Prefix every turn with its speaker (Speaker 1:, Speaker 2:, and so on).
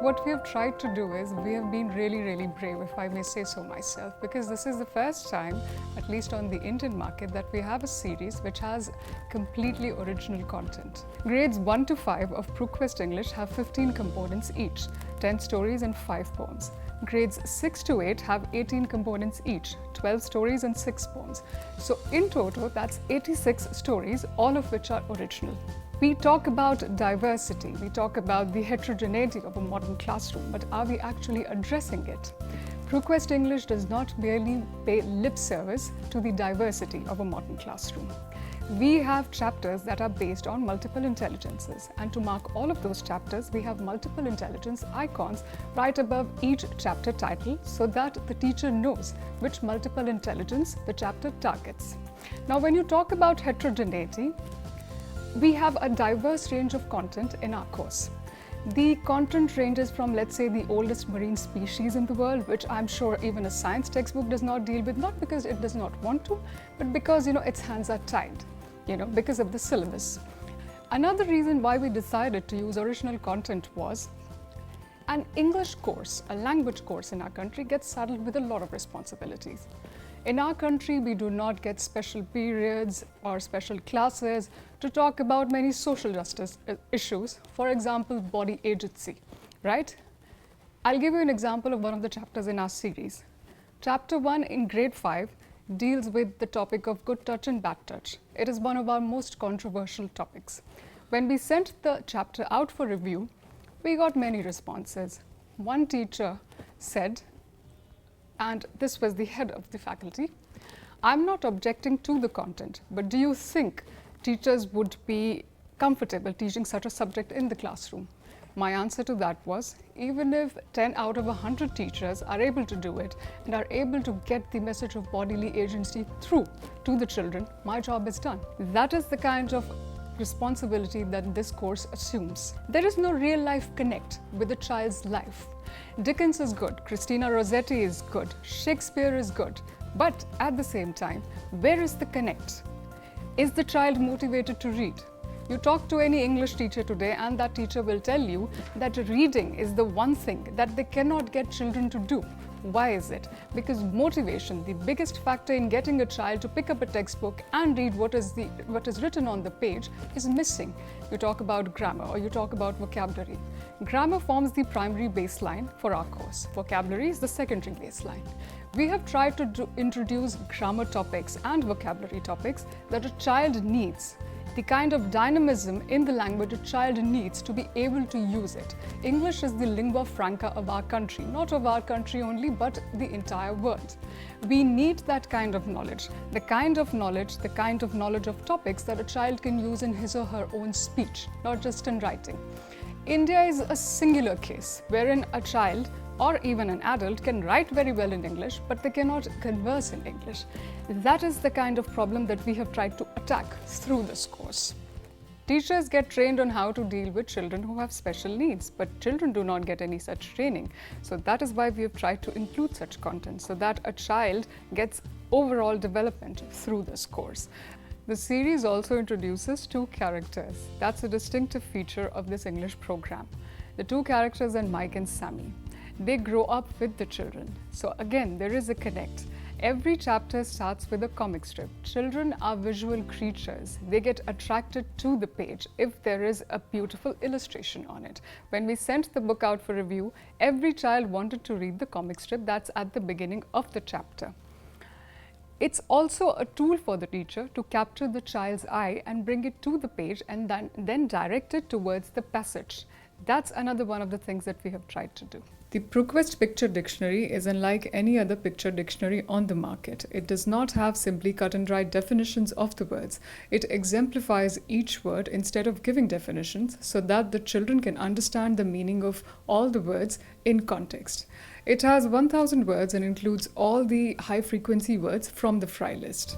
Speaker 1: What we have tried to do is we have been really brave, if I may say so myself, because this is the first time, at least on the Indian market, that we have a series which has completely original content. Grades 1 to 5 of PruQuest English have 15 components each, 10 stories and 5 poems. Grades 6 to 8 have 18 components each, 12 stories and 6 poems. So in total, that's 86 stories, all of which are original. We talk about diversity, we talk about the heterogeneity of a modern classroom, but are we actually addressing it? PruQuest English does not merely pay lip service to the diversity of a modern classroom. We have chapters that are based on multiple intelligences, and to mark all of those chapters, we have multiple intelligence icons right above each chapter title so that the teacher knows which multiple intelligence the chapter targets. Now, when you talk about heterogeneity, we have a diverse range of content in our course. The content ranges from, let's say, the oldest marine species in the world, which I'm sure even a science textbook does not deal with, not because it does not want to, but because, its hands are tied, because of the syllabus. Another reason why we decided to use original content was an English course, a language course in our country, gets saddled with a lot of responsibilities. In our country, we do not get special periods or special classes to talk about many social justice issues, for example, body agency, right? I'll give you an example of one of the chapters in our series. Chapter 1 in grade 5 deals with the topic of good touch and bad touch. It is one of our most controversial topics. When we sent the chapter out for review, we got many responses. One teacher said, and this was the head of the faculty, "I'm not objecting to the content, but do you think teachers would be comfortable teaching such a subject in the classroom?" My answer to that was, even if 10 out of 100 teachers are able to do it and are able to get the message of bodily agency through to the children, my job is done. That is the kind of responsibility that this course assumes. There is no real life connect with a child's life. Dickens is good, Christina Rossetti is good, Shakespeare is good, but at the same time, where is the connect? Is the child motivated to read? You talk to any English teacher today and that teacher will tell you that reading is the one thing that they cannot get children to do. Why is it? Because motivation, the biggest factor in getting a child to pick up a textbook and read what is written on the page, is missing. You talk about grammar or you talk about vocabulary. Grammar forms the primary baseline for our course. Vocabulary is the secondary baseline. We have tried to introduce grammar topics and vocabulary topics that a child needs. The kind of dynamism in the language a child needs to be able to use it. English is the lingua franca of our country, not of our country only, but the entire world. We need that kind of knowledge, the kind of knowledge of topics that a child can use in his or her own speech, not just in writing. India is a singular case wherein a child or even an adult can write very well in English, but they cannot converse in English. That is the kind of problem that we have tried to attack through this course. Teachers get trained on how to deal with children who have special needs, but children do not get any such training. So that is why we have tried to include such content so that a child gets overall development through this course. The series also introduces 2 characters. That's a distinctive feature of this English program. The 2 characters are Mike and Sammy. They grow up with the children. So again, there is a connect. Every chapter starts with a comic strip. Children are visual creatures. They get attracted to the page if there is a beautiful illustration on it. When we sent the book out for review, every child wanted to read the comic strip that's at the beginning of the chapter. It's also a tool for the teacher to capture the child's eye and bring it to the page and then direct it towards the passage. That's another one of the things that we have tried to do. The PruQuest Picture Dictionary is unlike any other picture dictionary on the market. It does not have simply cut and dry definitions of the words. It exemplifies each word instead of giving definitions so that the children can understand the meaning of all the words in context. It has 1,000 words and includes all the high frequency words from the Fry list.